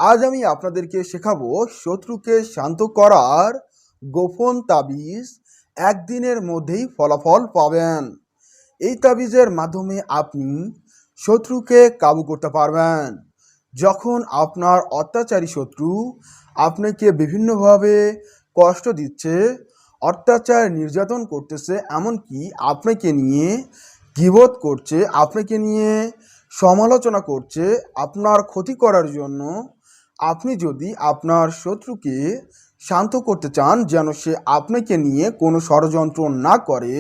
আজ আমি আপনাদেরকে শেখাবো শত্রুকে শান্ত করার গোপন তাবিজ। একদিনের মধ্যেই ফলাফল পাবেন। এই তাবিজের মাধ্যমে আপনি শত্রুকে কাবু করতে পারবেন। যখন আপনার অত্যাচারী শত্রু আপনাকে বিভিন্নভাবে কষ্ট দিচ্ছে, অত্যাচার নির্যাতন করতেছে, এমনকি আপনাকে নিয়ে গীবত করছে, আপনাকে নিয়ে সমালোচনা করছে আপনার ক্ষতি করার জন্য, আপনি যদি আপনার শত্রুকে শান্ত করতে চান যেন সে আপনাকে নিয়ে কোনো ষড়যন্ত্র না করে,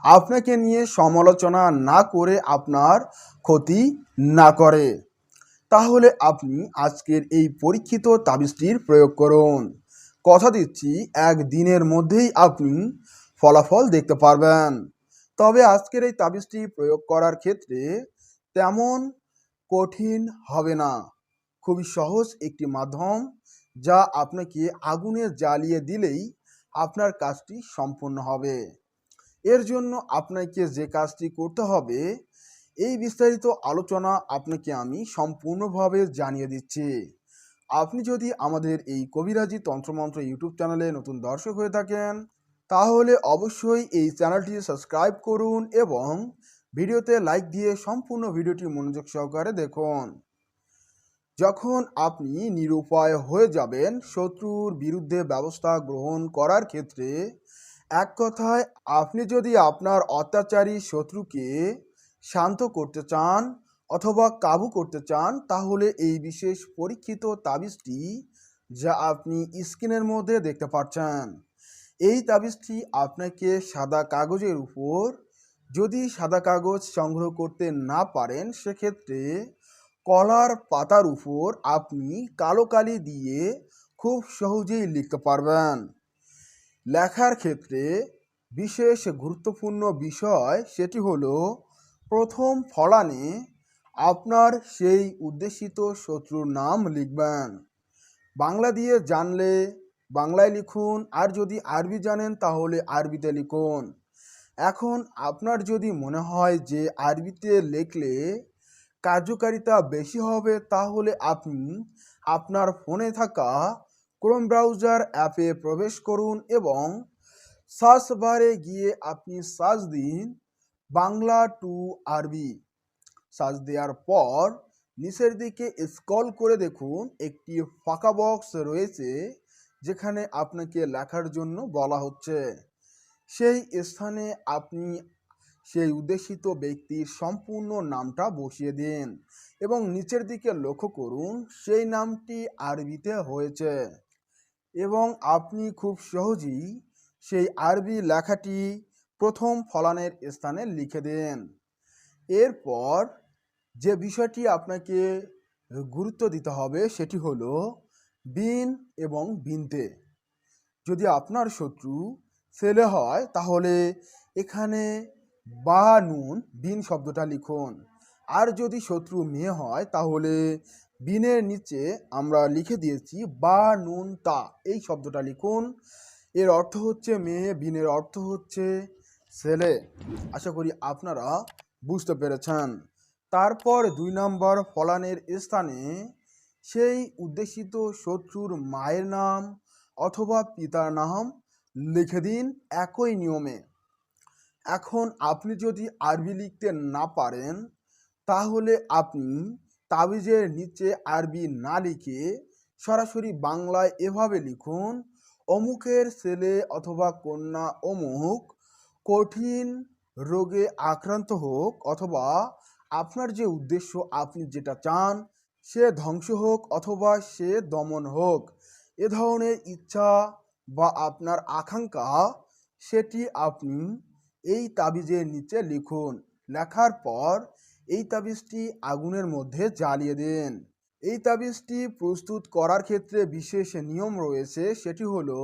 আপনাকে নিয়ে সমালোচনা না করে আপনার ক্ষতি না করে, তাহলে আপনি আজকের এই পরীক্ষিত তাবিজটির প্রয়োগ করুন। কথা দিচ্ছি একদিনের মধ্যেই আপনি ফলাফল দেখতে পারবেন। তবে আজকের এই তাবিজটি প্রয়োগ করার ক্ষেত্রে তেমন কঠিন হবে না। খুবই সহজ একটি মাধ্যম, যা আপনাকে আগুনে জ্বালিয়ে দিলেই আপনার কাজটি সম্পূর্ণ হবে। এর জন্য আপনাকে যে কাজটি করতে হবে, এই বিস্তারিত আলোচনা আপনাকে আমি সম্পূর্ণভাবে জানিয়ে দিচ্ছি। আপনি যদি আমাদের এই কবিরাজি তন্ত্রমন্ত্র ইউটিউব চ্যানেলে নতুন দর্শক হয়ে থাকেন, তাহলে অবশ্যই এই চ্যানেলটি সাবস্ক্রাইব করুন এবং ভিডিওতে লাইক দিয়ে সম্পূর্ণ ভিডিওটি মনোযোগ সহকারে দেখুন। যখন আপনি নিরুপায় হয়ে যাবেন শত্রুর বিরুদ্ধে ব্যবস্থা গ্রহণ করার ক্ষেত্রে, এক কথায় আপনি যদি আপনার অত্যাচারী শত্রুকে শান্ত করতে চান অথবা কাবু করতে চান, তাহলে এই বিশেষ পরীক্ষিত তাবিজটি, যা আপনি স্ক্রিনের মধ্যে দেখতে পাচ্ছেন, এই তাবিজটি আপনাকে সাদা কাগজের উপর, যদি সাদা কাগজ সংগ্রহ করতে না পারেন সেক্ষেত্রে কলার পাতার উপর আপনি কালো কালি দিয়ে খুব সহজেই লিখতে পারবেন। লেখার ক্ষেত্রে বিশেষ গুরুত্বপূর্ণ বিষয় সেটি হলো, প্রথম ফলানে আপনার সেই উদ্দেশিত শত্রুর নাম লিখবেন। বাংলা দিয়ে জানলে বাংলায় লিখুন, আর যদি আরবি জানেন তাহলে আরবিতে লিখুন। এখন আপনার যদি মনে হয় যে আরবিতে লিখলে কার্যকারিতা বেশি হবে, তাহলে আপনি আপনার ফোনে থাকা ক্রোম ব্রাউজার অ্যাপে প্রবেশ করুন এবং সার্চ বারে গিয়ে আপনি সার্চ দিন বাংলা টু আরবি। সার্চ দেওয়ার পর নিচের দিকে স্ক্রল করে দেখুন একটি ফাঁকা বক্স রয়েছে, যেখানে আপনাকে লেখার জন্য বলা হচ্ছে। সেই স্থানে আপনি সেই উদ্দেশিত ব্যক্তির সম্পূর্ণ নামটা বসিয়ে দিন এবং নিচের দিকে লক্ষ্য করুন সেই নামটি আরবিতে হয়েছে এবং আপনি খুব সহজেই সেই আরবি লেখাটি প্রথম ফলানের স্থানে লিখে দেন। এরপর যে বিষয়টি আপনাকে গুরুত্ব দিতে হবে সেটি হলো বিন এবং বিনতে। যদি আপনার শত্রু ছেলে হয় তাহলে এখানে বা নুন বিন শব্দটা লিখুন, আর যদি শত্রু মেয়ে হয় তাহলে বিনের নিচে আমরা লিখে দিয়েছি বা নুন তা, এই শব্দটা লিখুন। এর অর্থ হচ্ছে মেয়ে, বিনের অর্থ হচ্ছে ছেলে। আশা করি আপনারা বুঝতে পেরেছেন। তারপর 2 নম্বর ফলানের স্থানে সেই উদ্দেশিত শত্রুর মায়ের নাম অথবা পিতার নাম লিখে দিন একই নিয়মে। এখন আপনি যদি আরবি লিখতে না পারেন, তাহলে আপনি তাবিজের নিচে আরবি না লিখে সরাসরি বাংলায় এভাবে লিখুন, অমুকের ছেলে অথবা কন্যা অমুক কঠিন রোগে আক্রান্ত হোক, অথবা আপনার যে উদ্দেশ্য, আপনি যেটা চান সে ধ্বংস হোক অথবা সে দমন হোক, এ ধরনের ইচ্ছা বা আপনার আকাঙ্ক্ষা সেটি আপনি এই তাবিজের নিচে লিখুন। লেখার পর এই তাবিজটি আগুনের মধ্যে জ্বালিয়ে দিন। এই তাবিজটি প্রস্তুত করার ক্ষেত্রে বিশেষ নিয়ম রয়েছে, সেটি হলো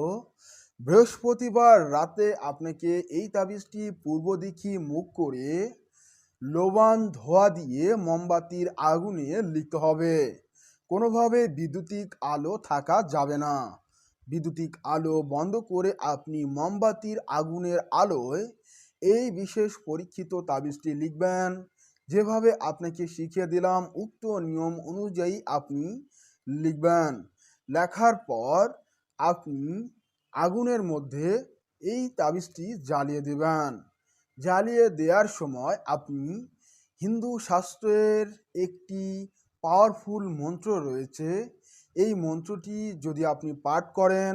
বৃহস্পতিবার রাতে আপনাকে এই তাবিজটি পূর্বদিকে মুখ করে লোবান ধোয়া দিয়ে মোমবাতির আগুনে লিখতে হবে। কোনোভাবে বৈদ্যুতিক আলো থাকা যাবে না। বৈদ্যুতিক আলো বন্ধ করে আপনি মোমবাতির আগুনের আলোয় এই বিশেষ পরীক্ষিত তাবিজটি লিখবেন। যেভাবে আপনাকে শিখিয়ে দিলাম উক্ত নিয়ম অনুযায়ী আপনি লিখবেন। লেখার পর আপনি আগুনের মধ্যে এই তাবিজটি জ্বালিয়ে দেবেন। জ্বালিয়ে দেওয়ার সময় আপনি হিন্দু শাস্ত্রের একটি পাওয়ারফুল মন্ত্র রয়েছে, এই মন্ত্রটি যদি আপনি পাঠ করেন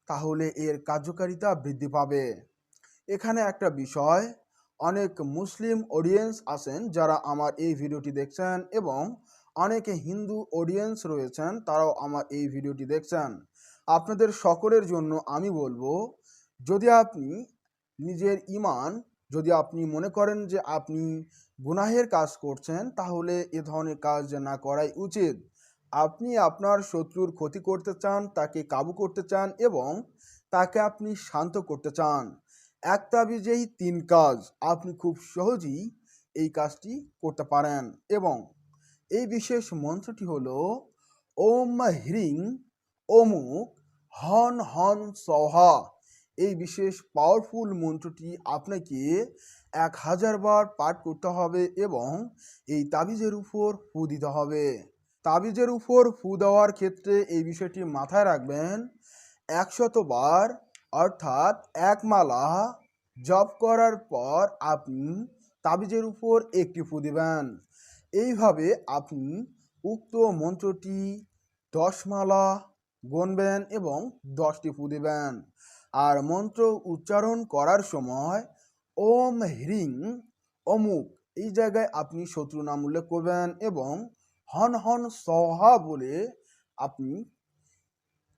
তাহলে এর কার্যকারিতা বৃদ্ধি পাবে। এখানে একটা বিষয়, অনেক মুসলিম অডিয়েন্স আছেন যারা আমার এই ভিডিওটি দেখছেন এবং অনেকে হিন্দু অডিয়েন্স রয়েছেন তারাও আমার এই ভিডিওটি দেখছেন। আপনাদের সকলের জন্য আমি বলবো, যদি আপনি নিজের ঈমান, যদি আপনি মনে করেন যে আপনি গুনাহের কাজ করছেন তাহলে এ ধরনের কাজ না করাই উচিত। আপনি আপনার শত্রুর ক্ষতি করতে চান, তাকে কাবু করতে চান এবং তাকে আপনি শান্ত করতে চান, এক তাবিজেই 3 কাজ, আপনি খুব সহজেই এই কাজটি করতে পারেন। এবং এই বিশেষ মন্ত্রটি হলো ওম হ্রিং অমুক হন হন সহা। এই বিশেষ পাওয়ারফুল মন্ত্রটি আপনাকে 1000 বার পাঠ করতে হবে এবং এই তাবিজের উপর ফু দিতে হবে। তাবিজের উপর ফু দেওয়ার ক্ষেত্রে এই বিষয়টি মাথায় রাখবেন, 100 বার অর্থাৎ 1 মালা জপ করার পর আপনি তাবিজের উপর একটি ফু দিবেন। এইভাবে আপনি উক্ত মন্ত্রটি 10 মালা গুনবেন এবং 10টি ফু দিবেন। আর মন্ত্র উচ্চারণ করার সময় ওম হ্রিং অমুক এই জায়গায় আপনি শত্রু নাম উল্লেখ করবেন এবং হন হন সহা বলে আপনি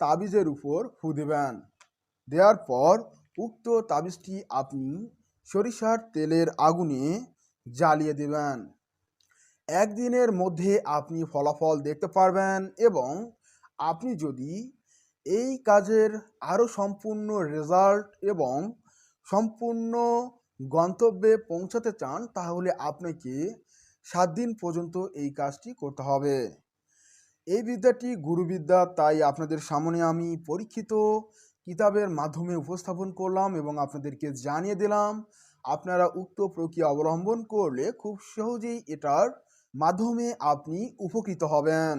তাবিজের উপর ফু দিবেন। দেওয়ার পর উক্ত তাবিজটি আপনি সরিষার তেলের আগুনে জ্বালিয়ে দেবেন। একদিনের মধ্যে আপনি ফলাফল দেখতে পারবেন এবং আপনি যদি এই কাজের আরও সম্পূর্ণ রেজাল্ট এবং সম্পূর্ণ গন্তব্যে পৌঁছাতে চান তাহলে আপনাকে 7 দিন পর্যন্ত এই কাজটি করতে হবে। এই বিদ্যাটি গুরুবিদ্যা, তাই আপনাদের সামনে আমি পরীক্ষিত কিতাবের মাধ্যমে উপস্থাপন করলাম এবং আপনাদেরকে জানিয়ে দিলাম আপনারা উক্ত প্রক্রিয়া অবলম্বন করলে খুব সহজেই এটার মাধ্যমে আপনি উপকৃত হবেন।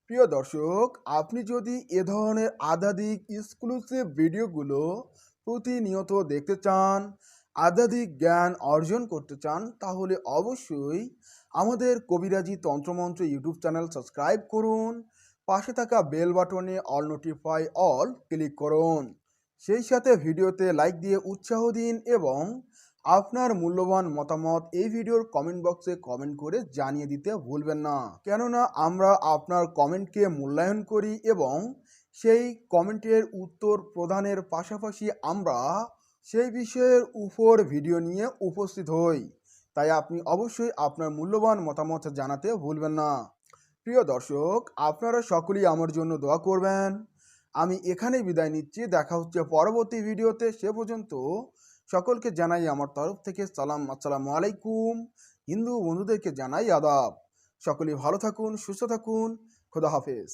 প্রিয় দর্শক, আপনি যদি এ ধরনের আধ্যাত্মিক এক্সক্লুসিভ ভিডিওগুলো প্রতিনিয়ত দেখতে চান, আধ্যাত্মিক জ্ঞান অর্জন করতে চান, তাহলে অবশ্যই আমাদের কবিরাজি তন্ত্রমন্ত্র ইউটিউব চ্যানেল সাবস্ক্রাইব করুন। পাশে থাকা বেল বাটনে অল নোটিফাই অল ক্লিক করুন। সেই সাথে ভিডিওতে লাইক দিয়ে উৎসাহ দিন এবং আপনার মূল্যবান মতামত এই ভিডিওর কমেন্ট বক্সে কমেন্ট করে জানিয়ে দিতে ভুলবেন না, কেননা আমরা আপনার কমেন্টকে মূল্যায়ন করি এবং সেই কমেন্টের উত্তর প্রদানের পাশাপাশি আমরা সেই বিষয়ের উপর ভিডিও নিয়ে উপস্থিত হই। তাই আপনি অবশ্যই আপনার মূল্যবান মতামত জানাতে ভুলবেন না। প্রিয় দর্শক, আপনারা সকলেই আমার জন্য দোয়া করবেন। আমি এখানেই বিদায় নিচ্ছি, দেখা হচ্ছে পরবর্তী ভিডিওতে। সে পর্যন্ত সকলকে জানাই আমার তরফ থেকে সালাম, আসসালামু আলাইকুম। হিন্দু বন্ধুদেরকে জানাই আদাব। সকলেই ভালো থাকুন, সুস্থ থাকুন, খোদা হাফেজ।